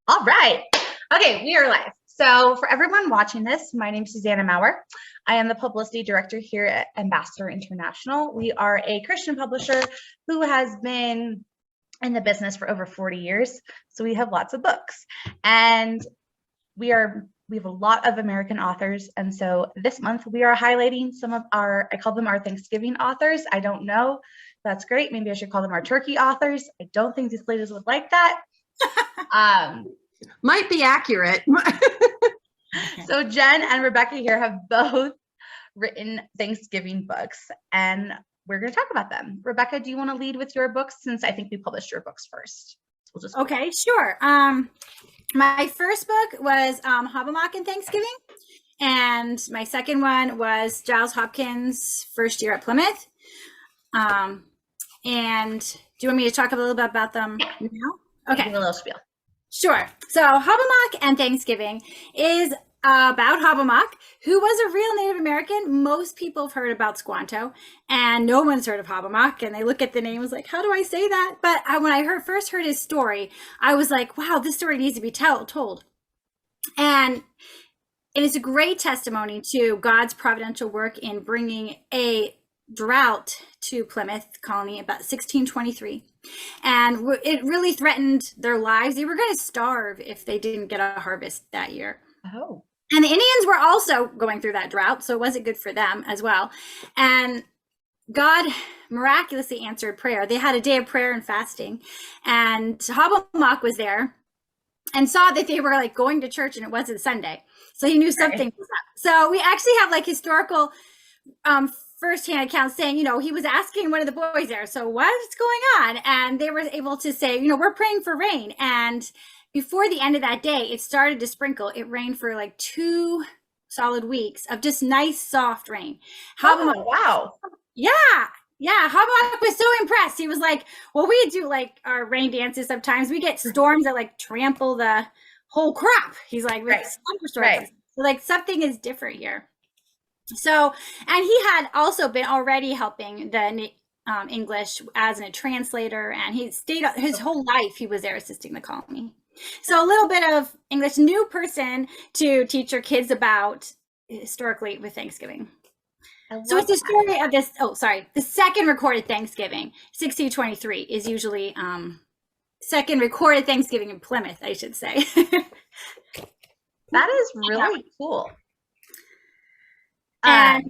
All right. Okay, we are live. So for everyone watching this, my name is Susie Maurer. I am the publicity director here at Ambassador International. We are a Christian publisher who has been in the business for over 40 years. So we have lots of books, and we have a lot of American authors. And so this month we are highlighting some of our, I call them our Thanksgiving authors. I don't know. That's great. Maybe I should call them our turkey authors. I don't think these ladies would like that. Might be accurate. So Jen and Rebekka here have both written Thanksgiving books, and we're going to talk about them. Rebekka, do you want to lead with your books, since I think we published your books first? Okay, sure. My first book was Hobomok and Thanksgiving, and my second one was Giles Hopkins' first year at Plymouth. And do you want me to talk a little bit about them now? Okay. Give a little spiel. Sure. So Hobomok and Thanksgiving is about Hobomok, who was a real Native American. Most people have heard about Squanto, and no one's heard of Hobomok. And they look at the name and was like, how do I say that? But when I first heard his story, I was like, wow, this story needs to be told. And it's a great testimony to God's providential work in bringing a drought to Plymouth colony about 1623. And it really threatened their lives. They were going to starve if they didn't get a harvest that year. Oh. And the Indians were also going through that drought, so it wasn't good for them as well. And God miraculously answered prayer. They had a day of prayer and fasting, and Hobomok was there and saw that they were like going to church, and it wasn't Sunday. So he knew something was up. So we actually have like historical firsthand accounts saying, he was asking one of the boys there, so what's going on? And they were able to say, we're praying for rain. And before the end of that day, it started to sprinkle. It rained for like 2 solid weeks of just nice, soft rain. Hobomok, wow. Yeah. Hobomok was so impressed. He was like, well, we do like our rain dances sometimes. We get storms that like trample the whole crop. He's like, right. So like something is different here. So, and he had also been already helping the English as a translator, and he stayed his whole life. He was there assisting the colony. So a little bit of English, new person to teach your kids about historically with Thanksgiving. So it's the story of this. Oh, sorry. The second recorded Thanksgiving, 1623, is usually second recorded Thanksgiving in Plymouth, I should say. That is really cool. And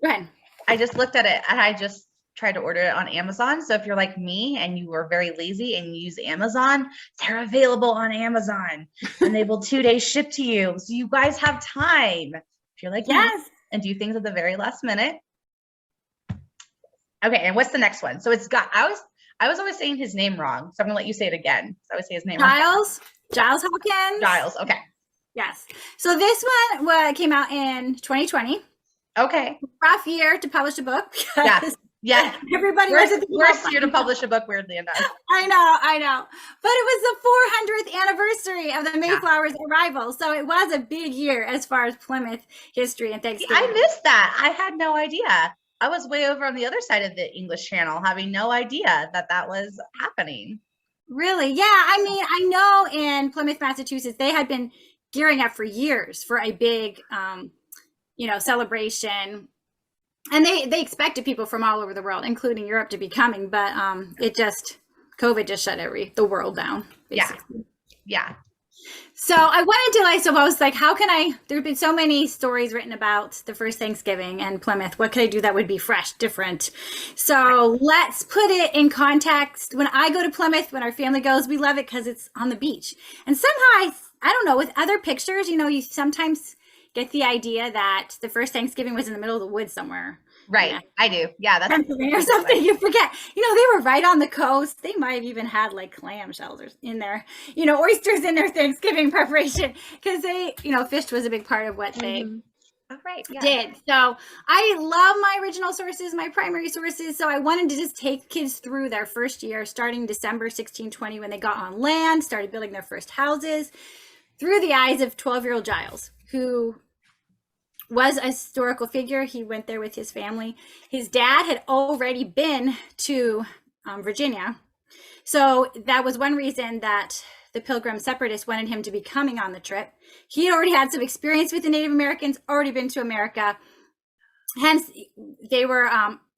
go ahead. I just looked at it, and I just tried to order it on Amazon. So if you're like me and you are very lazy and you use Amazon, they're available on Amazon, and they will 2 days ship to you. So you guys have time. If you're like, yes, and do things at the very last minute. Okay, and what's the next one? So it's got, I was always saying his name wrong, so I'm gonna let you say it again. So I would say his name Giles Hopkins. Giles, okay. Yes. So this one came out in 2020. Okay. Rough year to publish a book. Yeah. Everybody was at the worst year to publish a book, weirdly enough. I know. But it was the 400th anniversary of the Mayflower's arrival. So it was a big year as far as Plymouth history and Thanksgiving. I missed that. I had no idea. I was way over on the other side of the English Channel, having no idea that was happening. Really? Yeah. I mean, I know in Plymouth, Massachusetts, they had been gearing up for years for a big, celebration. And they expected people from all over the world, including Europe, to be coming, but COVID just shut the world down, basically. Yeah. So I wanted to I was like, there've been so many stories written about the first Thanksgiving and Plymouth. What could I do that would be fresh, different? So let's put it in context. When I go to Plymouth, when our family goes, we love it because it's on the beach. And somehow, I don't know, with other pictures, you sometimes get the idea that the first Thanksgiving was in the middle of the woods somewhere. Right. Yeah. I do. Yeah. That's or something. You forget, they were right on the coast. They might have even had like clam shells in there, oysters in their Thanksgiving preparation, because they, fish was a big part of what they did. So I love my original sources, my primary sources. So I wanted to just take kids through their first year, starting December 1620, when they got on land, started building their first houses, through the eyes of 12-year-old Giles, who was a historical figure. He went there with his family. His dad had already been to Virginia. So that was one reason that the Pilgrim separatists wanted him to be coming on the trip. He already had some experience with the Native Americans, already been to America. Hence, they were,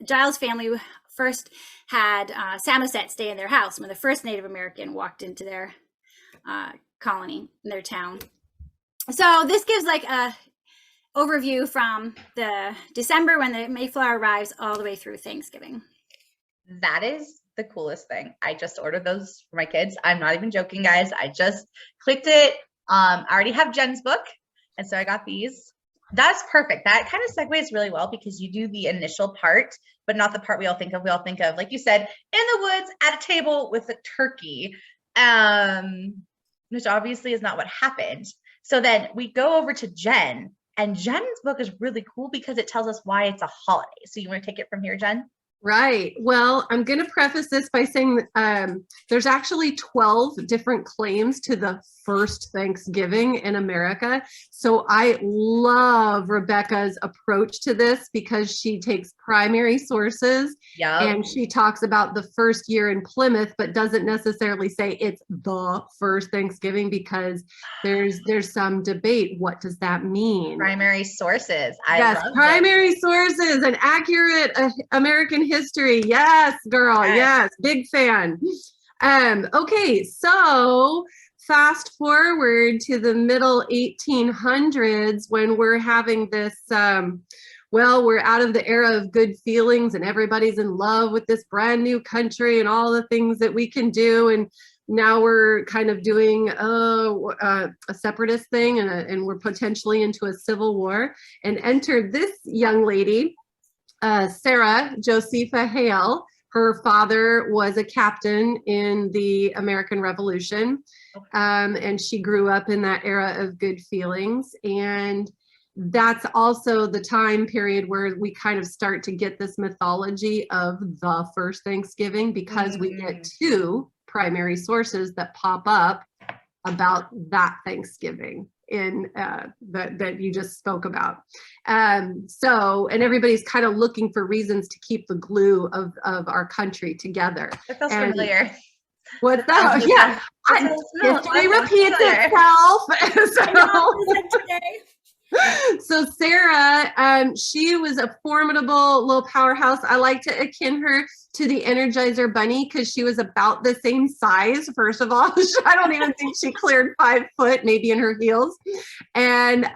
Giles' family first had Samoset stay in their house when the first Native American walked into their colony, in their town. So this gives like a overview from the December when the Mayflower arrives all the way through Thanksgiving. That is the coolest thing. I just ordered those for my kids. I'm not even joking, guys. I just clicked it. I already have Jen's book, and so I got these. That's perfect. That kind of segues really well because you do the initial part, but not the part we all think of. We all think of, like you said, in the woods at a table with a turkey, which obviously is not what happened. So then we go over to Jen, and Jen's book is really cool because it tells us why it's a holiday. So you want to take it from here, Jen? Right. Well, I'm going to preface this by saying there's actually 12 different claims to the first Thanksgiving in America. So I love Rebekka's approach to this because she takes primary sources and she talks about the first year in Plymouth, but doesn't necessarily say it's the first Thanksgiving because there's some debate. What does that mean? Primary sources. Yes, primary sources and accurate American history. Yes, girl. Yes, big fan. Okay, so fast forward to the middle 1800s when we're having this, well, we're out of the era of good feelings and everybody's in love with this brand new country and all the things that we can do. And now we're kind of doing a separatist thing and we're potentially into a civil war. And enter this young lady, Sarah Josepha Hale. Her father was a captain in the American Revolution, and she grew up in that era of good feelings. And that's also the time period where we kind of start to get this mythology of the first Thanksgiving because we get two primary sources that pop up about that Thanksgiving in that you just spoke about. So, and everybody's kind of looking for reasons to keep the glue of our country together. That feels familiar. What's that? Yeah, history repeats itself. So Sarah, she was a formidable little powerhouse. I like to akin her to the Energizer Bunny because she was about the same size, first of all. I don't even think she cleared 5 foot, maybe in her heels. And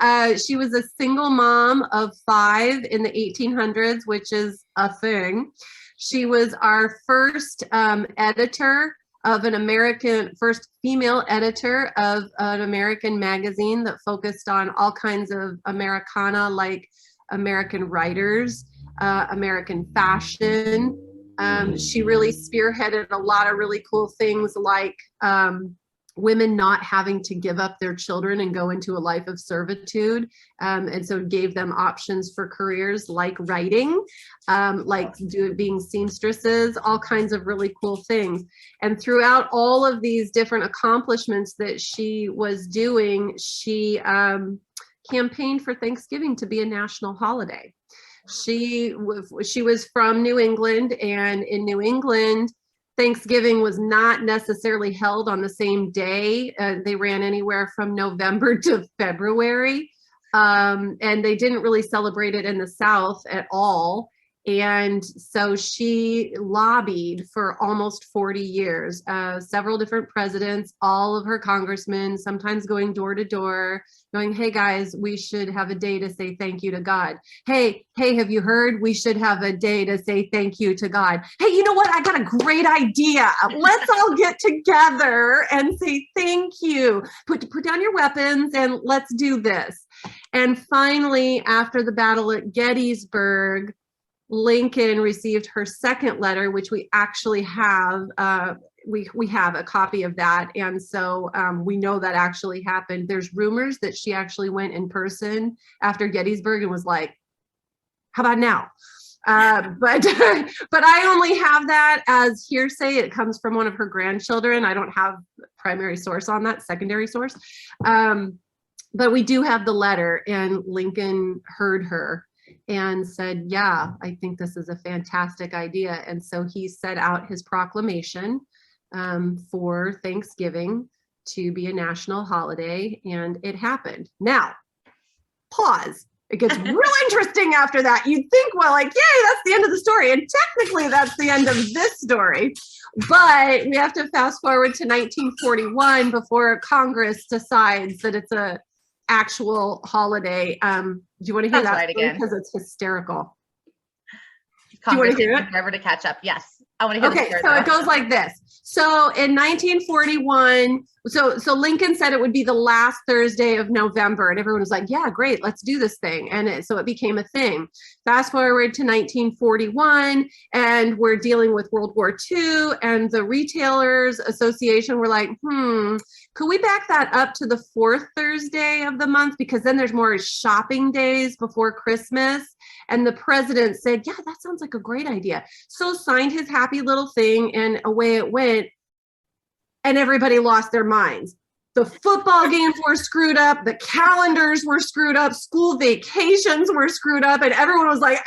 she was a single mom of 5 in the 1800s, which is a thing. She was our first editor of first female editor of an American magazine that focused on all kinds of Americana, like American writers, American fashion. She really spearheaded a lot of really cool things like women not having to give up their children and go into a life of servitude. And so gave them options for careers like writing, like being seamstresses, all kinds of really cool things. And throughout all of these different accomplishments that she was doing, she campaigned for Thanksgiving to be a national holiday. She was from New England, and in New England, Thanksgiving was not necessarily held on the same day. They ran anywhere from November to February, and they didn't really celebrate it in the South at all. And so she lobbied for almost 40 years, several different presidents, all of her congressmen, sometimes going door to door, going, hey guys, we should have a day to say thank you to God. Hey, have you heard? We should have a day to say thank you to God. Hey, you know what? I got a great idea. Let's all get together and say thank you. Put down your weapons and let's do this. And finally, after the battle at Gettysburg, Lincoln received her second letter, which we actually have. We have a copy of that, and so we know that actually happened. There's rumors that she actually went in person after Gettysburg and was like, "How about now?" But I only have that as hearsay. It comes from one of her grandchildren. I don't have primary source on that, secondary source. But we do have the letter, and Lincoln heard her and said, yeah, I think this is a fantastic idea. And so he set out his proclamation for Thanksgiving to be a national holiday, and it happened. Now, pause. It gets real interesting after that. You'd think, well, like, yay, that's the end of the story. And technically that's the end of this story. But we have to fast forward to 1941 before Congress decides that it's a actual holiday. Do you want to hear that again? Because it's hysterical. Congress do you want to hear it? Forever to catch up. Yes. I want to hear Okay, so it goes like this. So in 1941, so Lincoln said it would be the last Thursday of November, and everyone was like, yeah, great, let's do this thing. And so it became a thing. Fast forward to 1941, and we're dealing with World War II, and the Retailers Association were like, could we back that up to the fourth Thursday of the month? Because then there's more shopping days before Christmas. And the president said, yeah, that sounds like a great idea. So signed his happy little thing, and away it went. And everybody lost their minds. The football games were screwed up. The calendars were screwed up. School vacations were screwed up. And everyone was like,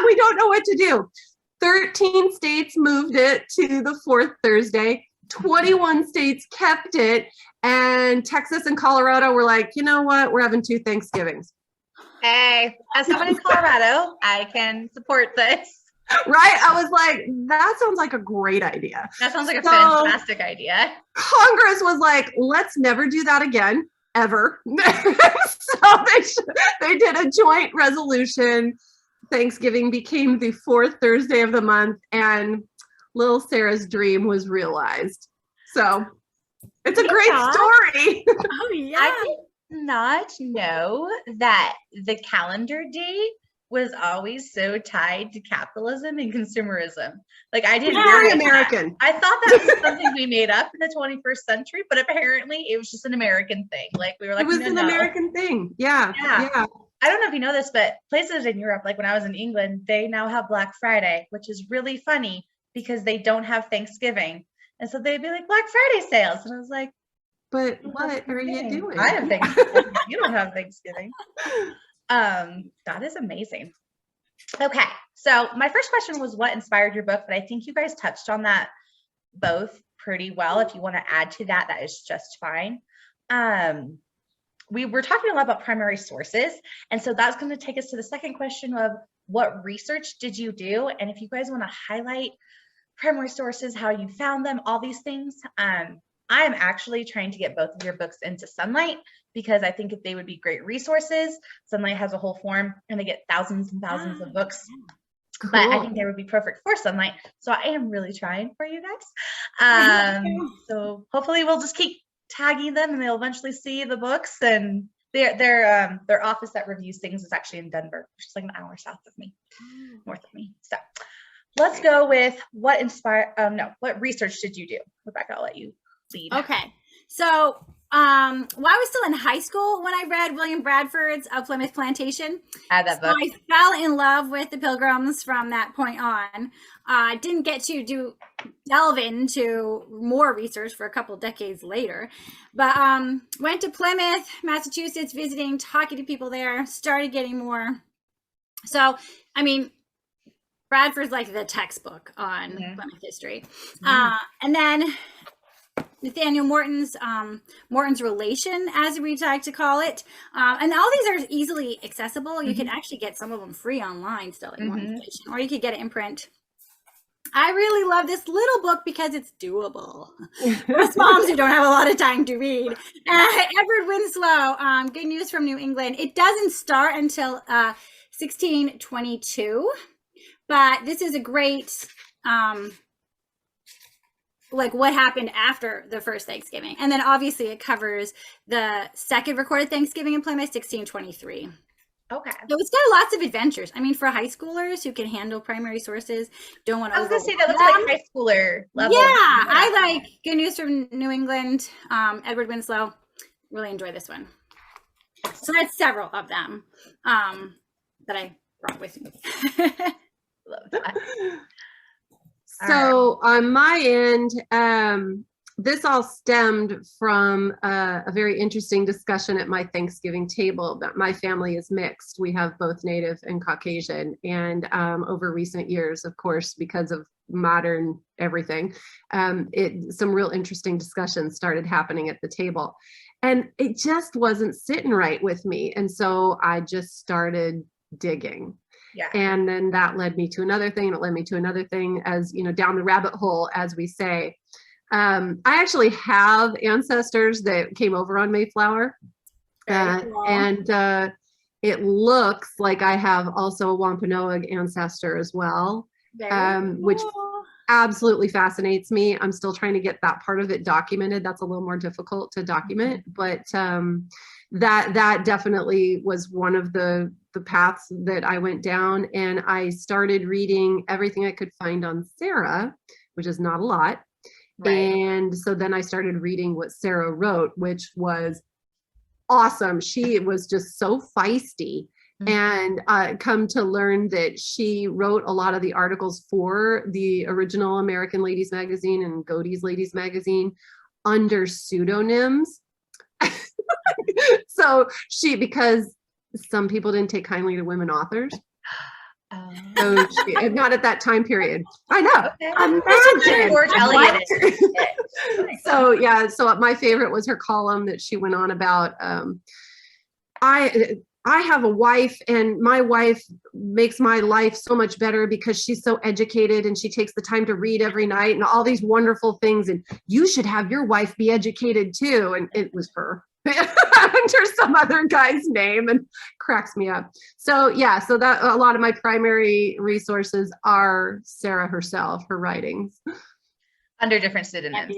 we don't know what to do. 13 states moved it to the fourth Thursday. 21 states kept it. And Texas and Colorado were like, you know what? We're having 2 Thanksgivings. Hey, as someone in Colorado, I can support this. Right? I was like, that sounds like a great idea. That sounds like a fantastic idea. Congress was like, let's never do that again, ever. So they did a joint resolution. Thanksgiving became the fourth Thursday of the month, and little Sarah's dream was realized. So it's a great story. Oh, yeah. I did not know that the calendar date was always so tied to capitalism and consumerism. Like, I didn't Very know American. that. I thought that was something we made up in the 21st century, but apparently it was just an American thing. Like, we were like, it was an American thing. Yeah. I don't know if you know this, but places in Europe, like when I was in England, they now have Black Friday, which is really funny because they don't have Thanksgiving. And so they'd be like, Black Friday sales. And I was like, but what are you doing? I have Thanksgiving. You don't have Thanksgiving. That is amazing. Okay, so my first question was what inspired your book, but I think you guys touched on that both pretty well. If you want to add to that, that is just fine. We were talking a lot about primary sources, and so that's going to take us to the second question of what research did you do? And if you guys want to highlight primary sources, how you found them, all these things, I am actually trying to get both of your books into Sunlight because I think they would be great resources. Sunlight has a whole form and they get thousands and thousands of books, Cool. but I think they would be perfect for Sunlight. So I am really trying for you guys. So hopefully we'll just keep tagging them and they'll eventually see the books. And their office that reviews things is actually in Denver, which is like an hour south of me, north of me. So let's go with what research did you do? Rebekka, I'll let you lead. Okay. So I was still in high school when I read William Bradford's Plymouth Plantation. I had that book. I fell in love with the Pilgrims from that point on. I didn't get to delve into more research for a couple decades later, but went to Plymouth, Massachusetts, visiting, talking to people there, started getting more. So, I mean, Bradford's like the textbook on Plymouth history. And then Nathaniel Morton's Relation, as we like to call it. And all these are easily accessible. You can actually get some of them free online still, like Morton's Relation, or you could get it in print. I really love this little book because it's doable for us moms who don't have a lot of time to read. Edward Winslow, Good News from New England. It doesn't start until 1622, but this is a great like what happened after the first Thanksgiving. And then obviously it covers the second recorded Thanksgiving in Plymouth, 1623. Okay. So it's got lots of adventures. I mean, for high schoolers who can handle primary sources, don't want to. I was going to say that looks like high schooler level. Yeah, I like Good News from New England, Edward Winslow. Really enjoy this one. So that's several of them that I brought with me. Love that. So on my end, this all stemmed from a very interesting discussion at my Thanksgiving table. That my family is mixed. We have both Native and Caucasian. And over recent years, of course, because of modern everything, some real interesting discussions started happening at the table. And it just wasn't sitting right with me. And so I just started digging. Yeah. And then that led me to another thing. It led me to another thing, as you know, down the rabbit hole, as we say. I actually have ancestors that came over on Mayflower. And it looks like I have also a Wampanoag ancestor as well, which absolutely fascinates me. I'm still trying to get that part of it documented. That's a little more difficult to document, but that definitely was one of the paths that I went down. And I started reading everything I could find on Sarah, which is not a lot. Right. And so then I started reading what Sarah wrote, which was awesome. She was just so feisty. And come to learn that she wrote a lot of the articles for the original American Ladies Magazine and Godey's Ladies Magazine under pseudonyms. So because some people didn't take kindly to women authors. So not at that time period. I know. Imagine. So my favorite was her column that she went on about, I have a wife, and my wife makes my life so much better because she's so educated and she takes the time to read every night and all these wonderful things. And you should have your wife be educated too. And it was her under some other guy's name, and cracks me up. So that a lot of my primary resources are Sarah herself, her writings. Under different pseudonyms.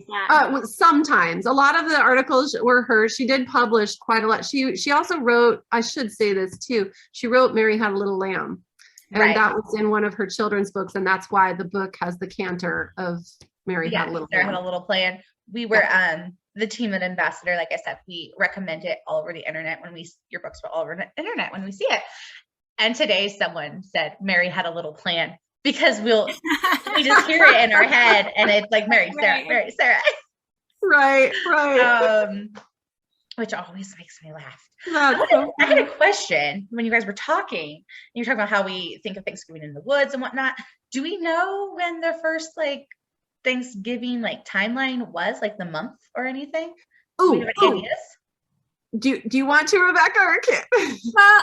Sometimes. A lot of the articles were hers. She did publish quite a lot. She also wrote, I should say this too, she wrote Mary Had a Little Lamb. And that was in one of her children's books. And that's why the book has the canter of Mary Had a Little Lamb. Had a Little Plan. We were, the team at Ambassador, like I said, we recommend it all over the internet your books were all over the internet when we see it. And today someone said Mary Had a Little Plan. Because we just hear it in our head, and it's like Mary, Sarah, Mary, Sarah. Right. Which always makes me laugh. I had a question when you guys were talking. And you're talking about how we think of Thanksgiving in the woods and whatnot. Do we know when the first Thanksgiving timeline was, the month or anything? Do we have any ideas? Do you want to, Rebekka, or Kit? Well,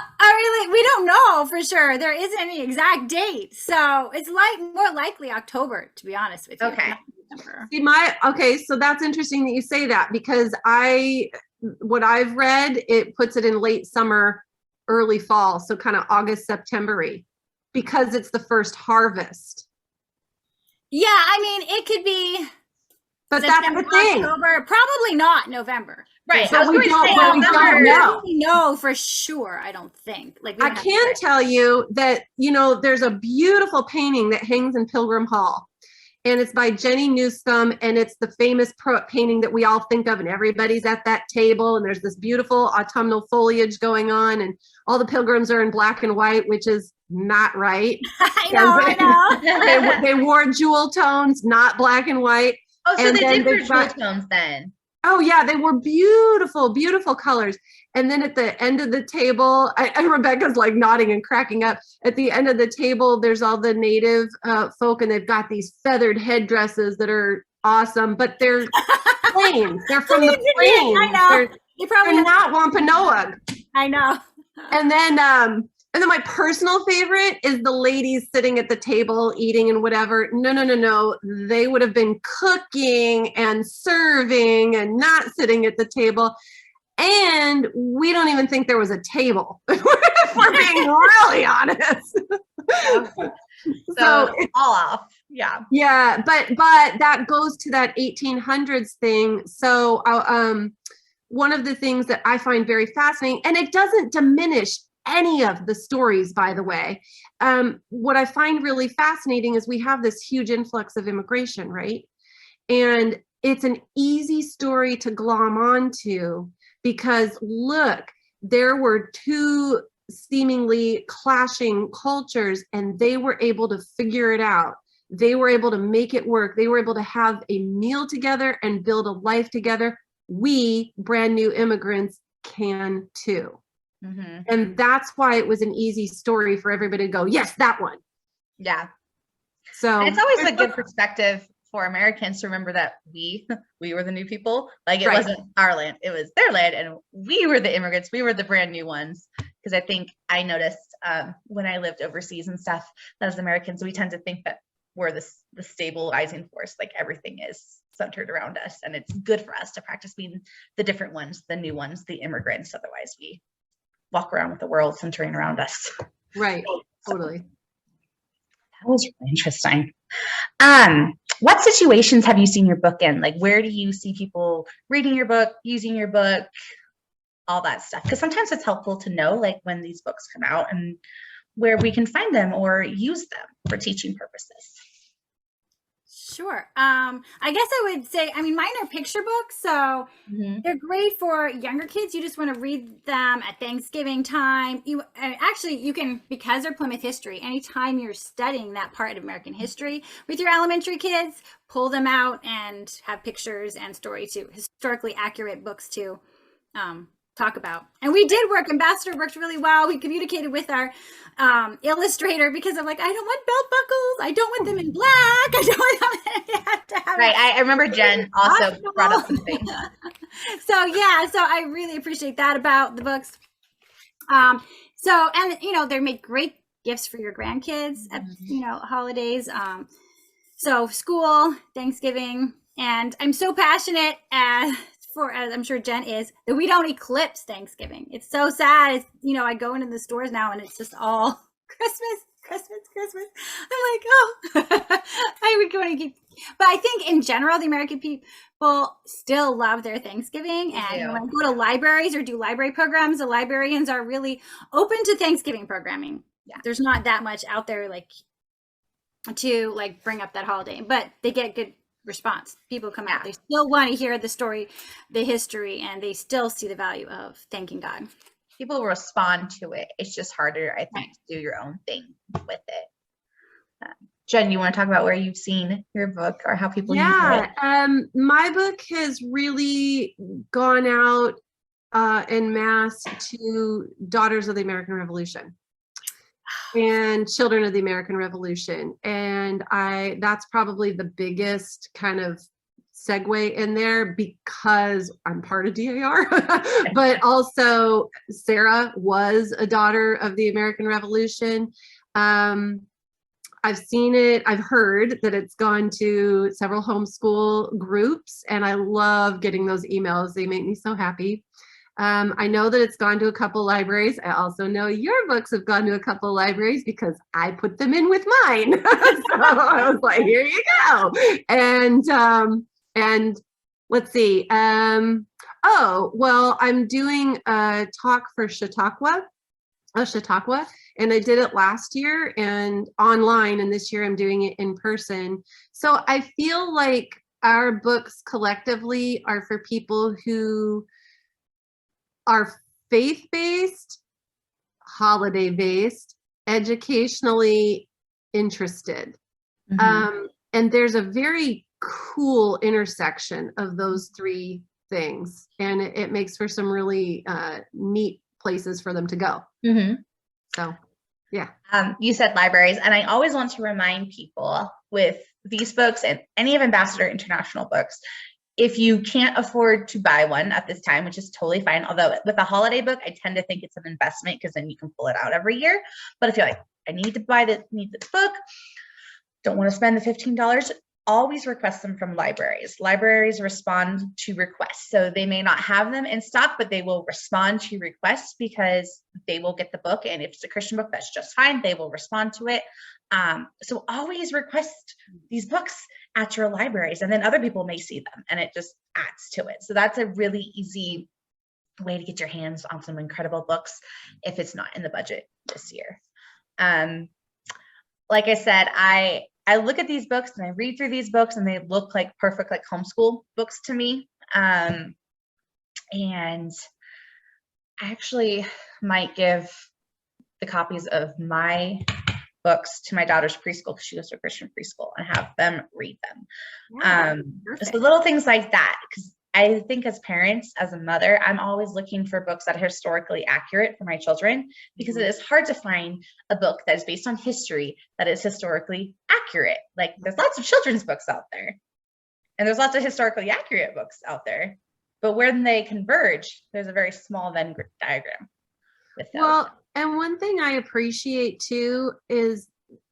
we don't know for sure. There isn't any exact date, so it's more likely October, to be honest with you. Okay. So that's interesting that you say that, because what I've read, it puts it in late summer, early fall, so kind of August, September-y, because it's the first harvest. Yeah, it could be. But September, that's the thing. October, probably not November. Right. So we don't know. We know for sure, I don't think. I can tell you that, there's a beautiful painting that hangs in Pilgrim Hall. And it's by Jenny Newsome. And it's the famous painting that we all think of. And everybody's at that table. And there's this beautiful autumnal foliage going on. And all the pilgrims are in black and white, which is not right. I know. They wore jewel tones, not black and white. Oh, so they did wear jewel tones then. Oh yeah, they were beautiful, beautiful colors. And then at the end of the table, and Rebekka's nodding and cracking up. At the end of the table, there's all the native folk, and they've got these feathered headdresses that are awesome, but they're plains. They're from the plains. I know. They're not Wampanoag. I know. And then my personal favorite is the ladies sitting at the table eating and whatever. No. They would have been cooking and serving and not sitting at the table. And we don't even think there was a table, if we're being really honest. So it's all off. Yeah. Yeah. But that goes to that 1800s thing. So one of the things that I find very fascinating, and it doesn't diminish any of the stories, by the way. What I find really fascinating is we have this huge influx of immigration, right? And it's an easy story to glom onto because look, there were two seemingly clashing cultures and they were able to figure it out. They were able to make it work. They were able to have a meal together and build a life together. We brand new immigrants can too. Mm-hmm. And that's why it was an easy story for everybody to go, yes, that one. Yeah. So and it's always a good perspective for Americans to remember that we were the new people. Like it wasn't our land, it was their land, and we were the immigrants. We were the brand new ones. Because I think I noticed when I lived overseas and stuff, that as Americans, we tend to think that we're the stabilizing force. Like everything is centered around us, and it's good for us to practice being the different ones, the new ones, the immigrants. Otherwise, we walk around with the world centering around us. Right. Totally. That was really interesting. What situations have you seen your book in? Like, where do you see people reading your book, using your book, all that stuff? Because sometimes it's helpful to know, like, when these books come out and where we can find them or use them for teaching purposes. Sure. I guess I would say, I mean, mine are picture books, so they're great for younger kids. You just want to read them at Thanksgiving time. You can, because they're Plymouth history, anytime you're studying that part of American history with your elementary kids, pull them out and have pictures and historically accurate books to talk about. And we did work, Ambassador worked really well. We communicated with our illustrator because I'm like, I don't want belt buckles. I don't want them in black. I don't want them to have right. I remember Jen also brought up something. So I really appreciate that about the books. And they make great gifts for your grandkids at, holidays. So school, Thanksgiving, and I'm so passionate as I'm sure Jen is, that we don't eclipse Thanksgiving. It's so sad. It's, I go into the stores now and it's just all Christmas. I'm like, oh, I would go and keep. But I think in general, the American people still love their Thanksgiving. And when I go to libraries or do library programs, the librarians are really open to Thanksgiving programming. Yeah, there's not that much out there to bring up that holiday, but they get good response. People come out, they still want to hear the story, the history, and they still see the value of thanking God. People respond to it. It's just harder, I think, to do your own thing with it. Jen, you want to talk about where you've seen your book or how people use it? My book has really gone out en masse to daughters of the American Revolution and children of the American Revolution. And that's probably the biggest kind of segue in there because I'm part of DAR, but also Sarah was a daughter of the American Revolution. I've seen it. I've heard that it's gone to several homeschool groups, and I love getting those emails. They make me so happy. I know that it's gone to a couple libraries. I also know your books have gone to a couple libraries because I put them in with mine. So I was like, here you go. And let's see. I'm doing a talk for Chautauqua, and I did it last year and online, and this year I'm doing it in person. So I feel like our books collectively are for people who are faith-based, holiday-based, educationally interested. And there's a very cool intersection of those three things. And it makes for some really neat places for them to go. So, yeah. You said libraries, and I always want to remind people with these books and any of Ambassador International books, if you can't afford to buy one at this time, which is totally fine. Although with a holiday book, I tend to think it's an investment because then you can pull it out every year. But if you're like, I need to need this book, don't want to spend the $15, always request them from libraries. Libraries respond to requests. So they may not have them in stock, but they will respond to requests because they will get the book. And if it's a Christian book, that's just fine. They will respond to it. So always request these books at your libraries, and then other people may see them, and it just adds to it. So that's a really easy way to get your hands on some incredible books if it's not in the budget this year. Like I said, I look at these books and I read through these books, and they look like perfect, like homeschool books to me. And I actually might give the copies of my books to my daughter's preschool because she goes to a Christian preschool, and have them read them. So little things like that, because I think as parents, as a mother, I'm always looking for books that are historically accurate for my children, because it is hard to find a book that is based on history that is historically accurate. Like, there's lots of children's books out there, and there's lots of historically accurate books out there, but when they converge, there's a very small Venn diagram with those. Well, and one thing I appreciate too is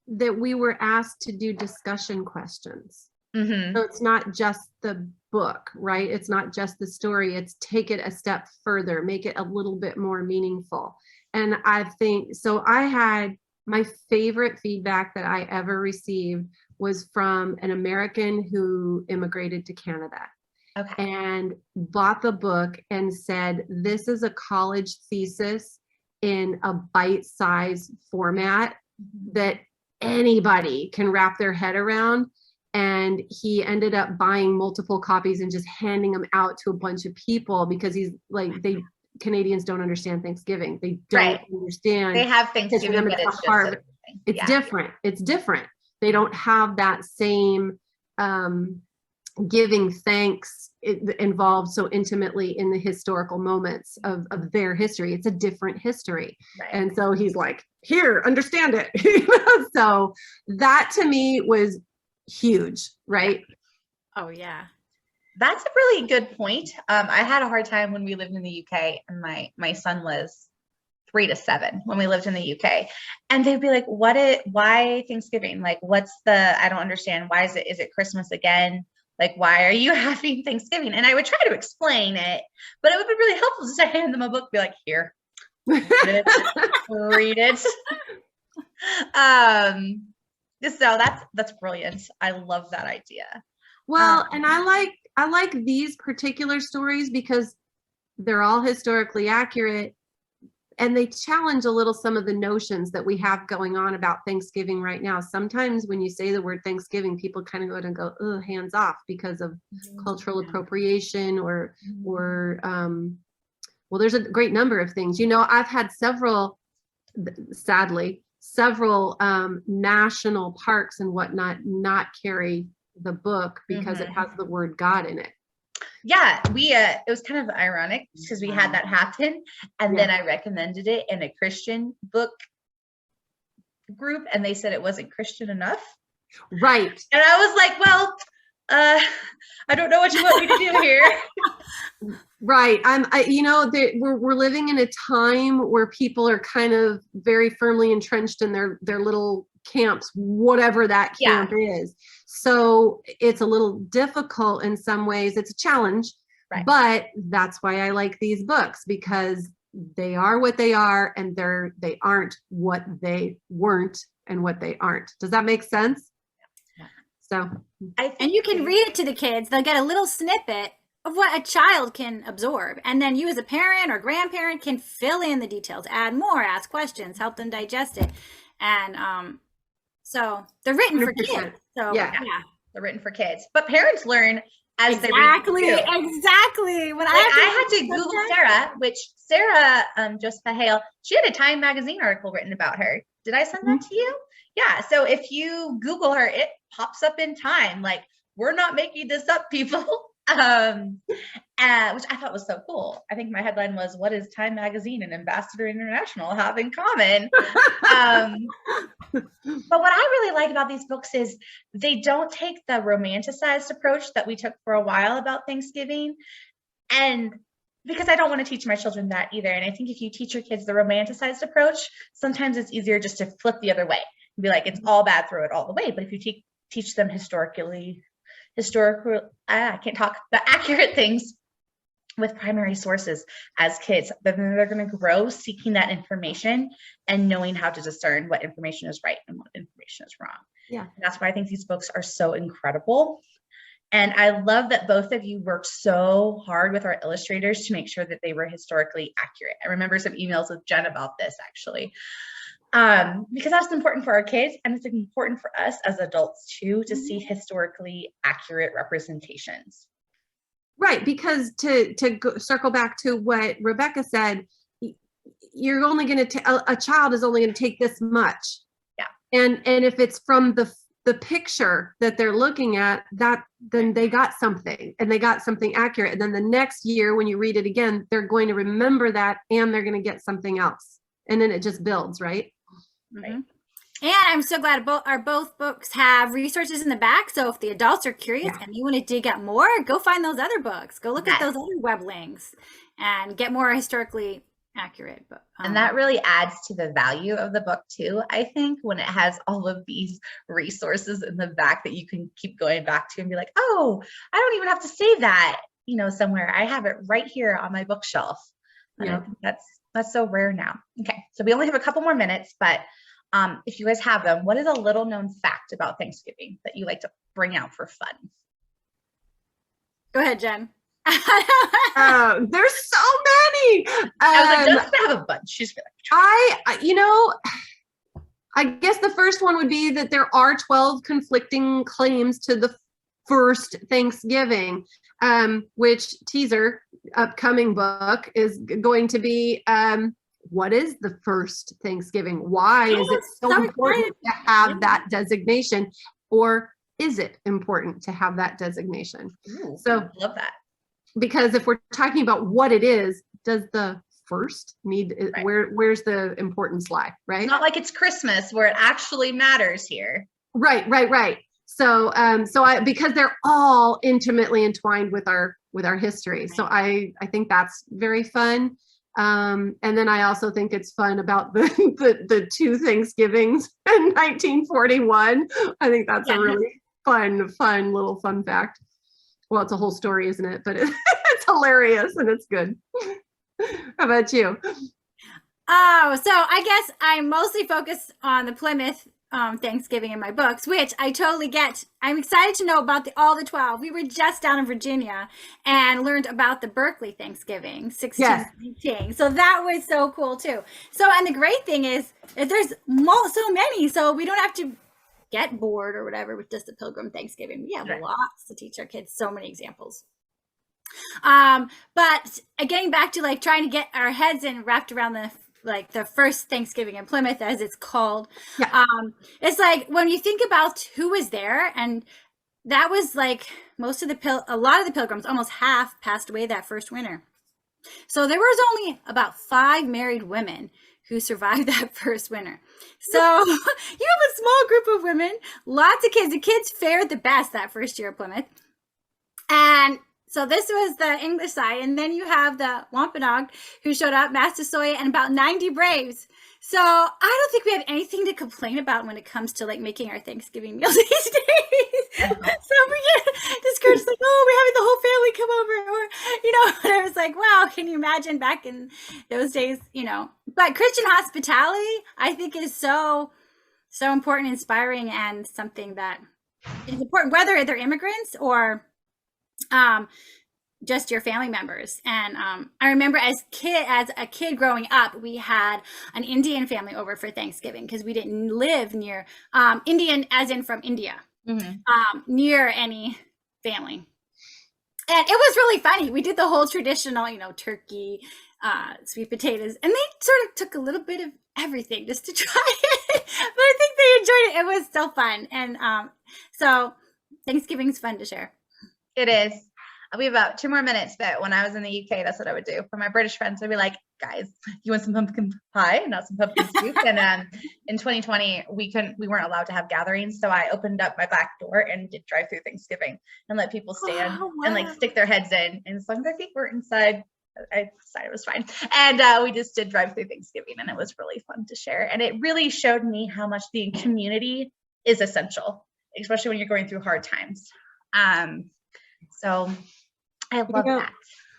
that we were asked to do discussion questions. So it's not just the book, right? It's not just the story. It's take it a step further, make it a little bit more meaningful. And I think, so I had my favorite feedback that I ever received was from an American who immigrated to Canada. And bought the book and said, this is a college thesis in a bite-sized format that anybody can wrap their head around. And he ended up buying multiple copies and just handing them out to a bunch of people, because he's like, Canadians don't understand Thanksgiving. They don't understand. They have Thanksgiving, but it's different. It's different. They don't have that same giving thanks involved so intimately in the historical moments of their history. It's a different history. And so he's like, here, understand it. So that to me was huge, right? Oh yeah. That's a really good point. I had a hard time when we lived in the UK, and my son was 3 to 7 when we lived in the UK, and they'd be like, why Thanksgiving? Like, I don't understand. Why is it Christmas again? Like, why are you having Thanksgiving? And I would try to explain it, but it would be really helpful just to hand them a book, be like, here, read it. So that's brilliant. I love that idea. Well, and I like these particular stories because they're all historically accurate, and they challenge a little some of the notions that we have going on about Thanksgiving right now. Sometimes when you say the word Thanksgiving, people kind of go, oh, hands off, because of cultural appropriation or well, there's a great number of things. I've had several national parks and whatnot not carry the book because it has the word God in it. Yeah, it was kind of ironic because we had that happen, and then I recommended it in a Christian book group, and they said it wasn't Christian enough. Right. And I was like, well, I don't know what you want me to do here. Right. We're living in a time where people are kind of very firmly entrenched in their little camps, whatever that camp is. So it's a little difficult in some ways. It's a challenge, but that's why I like these books, because they are what they are, and they aren't what they weren't and what they aren't. Does that make sense? So, and you can read it to the kids. They'll get a little snippet of what a child can absorb. And then you as a parent or grandparent can fill in the details, add more, ask questions, help them digest it. And so they're written 100%. For kids. So yeah, they're written for kids. But parents learn as they read too. Exactly. When I had to Google Sarah, which Sarah Josepha Hale, she had a Time magazine article written about her. Did I send that to you? Yeah. So if you Google her, it pops up in Time. Like, we're not making this up, people. Which I thought was so cool. I think my headline was, what is Time magazine and Ambassador International have in common? But what I really like about these books is they don't take the romanticized approach that we took for a while about Thanksgiving. And because I don't want to teach my children that either. And I think if you teach your kids the romanticized approach, sometimes it's easier just to flip the other way and be like, it's all bad, throw it all the way. But if you teach them accurate things with primary sources as kids, then they're going to grow seeking that information and knowing how to discern what information is right and what information is wrong. Yeah. And that's why I think these books are so incredible. And I love that both of you worked so hard with our illustrators to make sure that they were historically accurate. I remember some emails with Jen about this, actually. Because that's important for our kids, and it's important for us as adults too, to see historically accurate representations. Right, because to circle back to what Rebekka said, you're only going to a child is only going to take this much. Yeah. And if it's from the picture that they're looking at, that then they got something, and they got something accurate. And then the next year when you read it again, they're going to remember that, and they're going to get something else. And then it just builds, right? Mm-hmm. And I'm so glad both books have resources in the back. So if the adults are curious and you want to dig up more, go find those other books. Go look at those other web links and get more historically accurate. And that really adds to the value of the book too, I think, when it has all of these resources in the back that you can keep going back to and be like, oh, I don't even have to save that, somewhere. I have it right here on my bookshelf. And I think that's so rare now. Okay, so we only have a couple more minutes, but if you guys have them, what is a little known fact about Thanksgiving that you like to bring out for fun? Go ahead, Jen. There's so many. I was like, Jen's gonna have a bunch. She's like, I guess the first one would be that there are 12 conflicting claims to the first Thanksgiving, which teaser upcoming book is going to be, what is the first Thanksgiving? Why is it so important to have that designation? Or is it important to have that designation? Ooh, so I love that. Because if we're talking about what it is, does the first need, where's the importance lie, right? It's not like it's Christmas where it actually matters here. Right. So, because they're all intimately entwined with our history. So I think that's very fun. And then I also think it's fun about the two Thanksgivings in 1941. I think that's a really fun little fun fact. Well, it's a whole story, isn't it? But it's hilarious and it's good. How about you? Oh, so I guess I'm mostly focused on the Plymouth Thanksgiving in my books, which I totally get. I'm excited to know about all the 12. We were just down in Virginia and learned about the Berkeley Thanksgiving, 1619. So that was so cool too. So, and the great thing is that there's so many, so we don't have to get bored or whatever with just the Pilgrim Thanksgiving. We have lots to teach our kids, so many examples. But getting back to like trying to get our heads wrapped around the first Thanksgiving in Plymouth, as it's called. It's like when you think about who was there, and that was like a lot of the Pilgrims, almost half passed away that first winter. So there was only about 5 married women who survived that first winter. So you have a small group of women, lots of kids. The kids fared the best that first year at Plymouth. And so this was the English side. And then you have the Wampanoag who showed up, Massasoit, and about 90 Braves. So I don't think we have anything to complain about when it comes to like making our Thanksgiving meals these days. So we get discouraged, like, oh, we're having the whole family come over, or, and I was like, wow, can you imagine back in those days, But Christian hospitality, I think, is so important, inspiring, and something that is important, whether they're immigrants or just your family members. And I remember as a kid growing up, we had an Indian family over for Thanksgiving because we didn't live near Indian, as in from India, near any family. And it was really funny. We did the whole traditional, turkey, sweet potatoes, and they sort of took a little bit of everything just to try it. But I think they enjoyed it. It was so fun. And so Thanksgiving's fun to share. It is. We have about 2 more minutes, but when I was in the UK, that's what I would do. For my British friends, I'd be like, guys, you want some pumpkin pie, not some pumpkin soup? And in 2020, we weren't allowed to have gatherings. So I opened up my back door and did drive-through Thanksgiving and let people stand and like stick their heads in. And as long as their feet were inside, I decided it was fine. And we just did drive-through Thanksgiving, and it was really fun to share. And it really showed me how much the community is essential, especially when you're going through hard times. So I love that.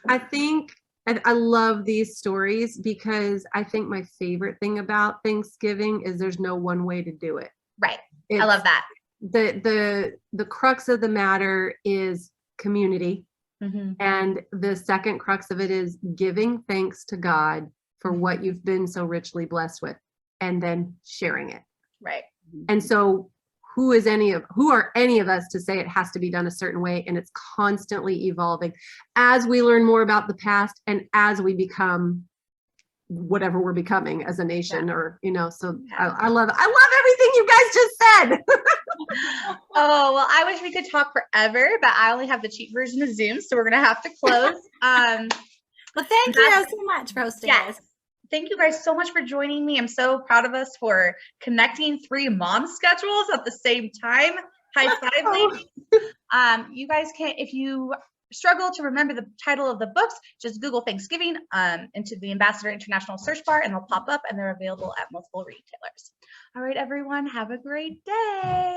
I think I love these stories because I think my favorite thing about Thanksgiving is there's no one way to do it. Right. I love that. The crux of the matter is community. And the second crux of it is giving thanks to God for what you've been so richly blessed with, and then sharing it. Right. And so who are any of us to say it has to be done a certain way? And it's constantly evolving as we learn more about the past and as we become whatever we're becoming as a nation, or so I love everything you guys just said. Oh, well, I wish we could talk forever, but I only have the cheap version of Zoom, so we're gonna have to close. Well, thank you so much for hosting us. Thank you guys so much for joining me. I'm so proud of us for connecting 3 mom schedules at the same time. High five, ladies. You guys can, if you struggle to remember the title of the books, just Google Thanksgiving into the Ambassador International search bar, and they'll pop up, and they're available at multiple retailers. All right, everyone, have a great day.